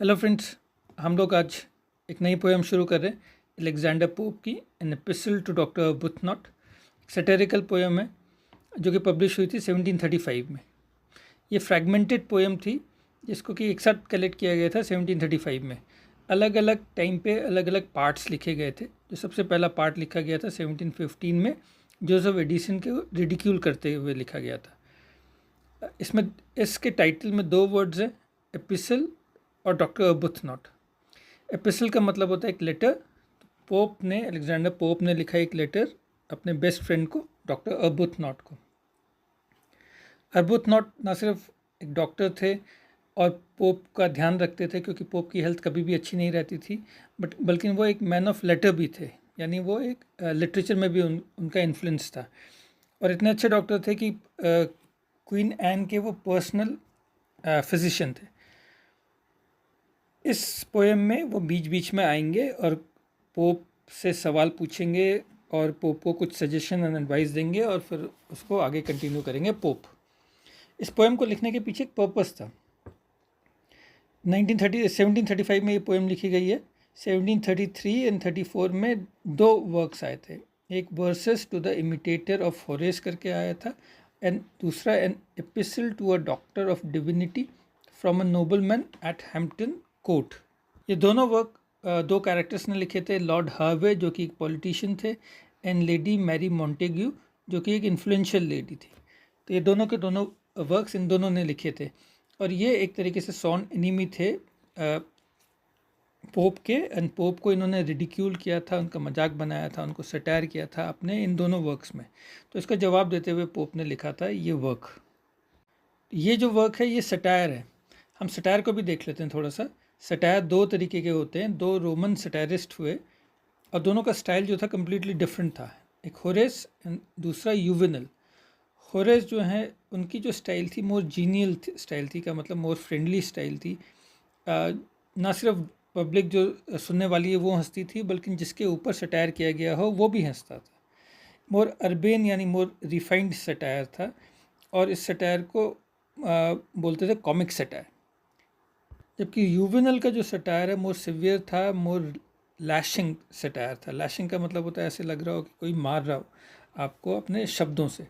Hello friends, हम लोग आज एक नई पोएम शुरू कर रहे हैं अलेक्जेंडर पोप की an epistle to doctor Arbuthnot. Satirical poem है जो कि पब्लिश हुई थी 1735 में। ये फ्रैगमेंटेड पोएम थी जिसको कि एक साथ कलेक्ट किया गया था 1735 में। अलग अलग टाइम पे अलग अलग पार्ट्स लिखे गए थे। जो सबसे पहला पार्ट लिखा गया था 1715 में, जोसेफ एडिसन के रिडिक्यूल करते हुए लिखा गया था। इसमें इसके टाइटल में दो वर्ड्स हैं, एपिसल और डॉक्टर अर्बुथनॉट। एपिसल का मतलब होता है एक लेटर। पोप ने, अलेक्जेंडर पोप ने लिखा एक लेटर अपने बेस्ट फ्रेंड को, डॉक्टर अर्बुथनॉट को। अर्बुथनॉट ना सिर्फ एक डॉक्टर थे और पोप का ध्यान रखते थे, क्योंकि पोप की हेल्थ कभी भी अच्छी नहीं रहती थी, बल्कि वो एक मैन ऑफ लेटर भी थे। यानी वो एक लिटरेचर में भी उनका इन्फ्लुएंस था। और इतने अच्छे डॉक्टर थे कि क्वीन एन के वो पर्सनल फिजिशियन थे। इस पोएम में वो बीच बीच में आएंगे और पोप से सवाल पूछेंगे और पोप को कुछ सजेशन एंड एडवाइस देंगे और फिर उसको आगे कंटिन्यू करेंगे पोप। इस पोएम को लिखने के पीछे एक पर्पस था। 1735 में ये पोएम लिखी गई है। 1733 एंड 34 में दो वर्क्स आए थे। एक verses to the imitator of Horace करके आया था, एंड दूसरा an epistle to a doctor of divinity from a nobleman at Hampton Court. ये दोनों वर्क दो कैरेक्टर्स ने लिखे थे, लॉर्ड हार्वे जो कि एक पॉलिटिशियन थे, एंड लेडी मैरी मॉन्टेग्यू जो कि एक इन्फ्लुएंशियल लेडी थी। तो ये दोनों के दोनों वर्क्स इन दोनों ने लिखे थे, और ये एक तरीके से सॉन एनिमी थे पोप के। एंड पोप को इन्होंने रिडिक्यूल किया था, उनका मजाक बनाया था, उनको सटायर किया था अपने इन दोनों वर्क्स में। तो इसका जवाब देते हुए पोप ने लिखा था ये वर्क। ये जो वर्क है ये सटायर है। हम सटायर को भी देख लेते हैं थोड़ा सा। सटायर दो तरीके के होते हैं। दो रोमन सटायरिस्ट हुए और दोनों का स्टाइल जो था कम्प्लीटली डिफरेंट था। एक होरेस एंड दूसरा यूवेनल। होरेस जो है उनकी जो स्टाइल थी मोर जीनियल स्टाइल थी, का मतलब मोर फ्रेंडली स्टाइल थी। ना सिर्फ पब्लिक जो सुनने वाली है वो हंसती थी, बल्कि जिसके ऊपर सटायर किया गया हो वो भी हंसता था। मोर अर्बेन यानी मोर रिफाइंड सटायर था, और इस सटायर को बोलते थे कॉमिक सटायर। जबकि यूवेनल का जो सटायर है मोर सिवियर था, मोर लैशिंग सटायर था। लैशिंग का मतलब होता है ऐसे लग रहा हो कि कोई मार रहा हो आपको अपने शब्दों से।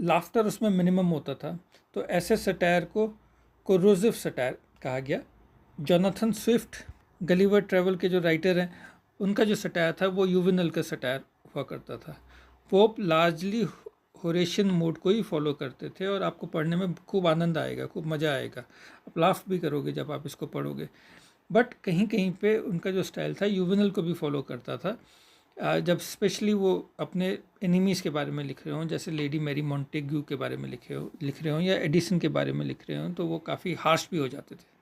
लाफ्टर उसमें मिनिमम होता था। तो ऐसे सटायर को कोरोसिव सटायर कहा गया। जोनाथन स्विफ्ट, गलीवर ट्रैवल के जो राइटर हैं, उनका जो सटायर था वो यूवेनल का सटायर हुआ करता था। पोप लार्जली होरेशियन मोड को ही फॉलो करते थे, और आपको पढ़ने में खूब आनंद आएगा, खूब मज़ा आएगा, आप लाफ भी करोगे जब आप इसको पढ़ोगे। बट कहीं कहीं पे उनका जो स्टाइल था यूवेनल को भी फॉलो करता था। जब स्पेशली वो अपने एनिमीज़ के बारे में लिख रहे हों, जैसे लेडी मैरी मॉन्टेग्यू के बारे में लिख रहे हों या एडिसन के बारे में लिख रहे हों, तो वो काफ़ी हार्श भी हो जाते थे।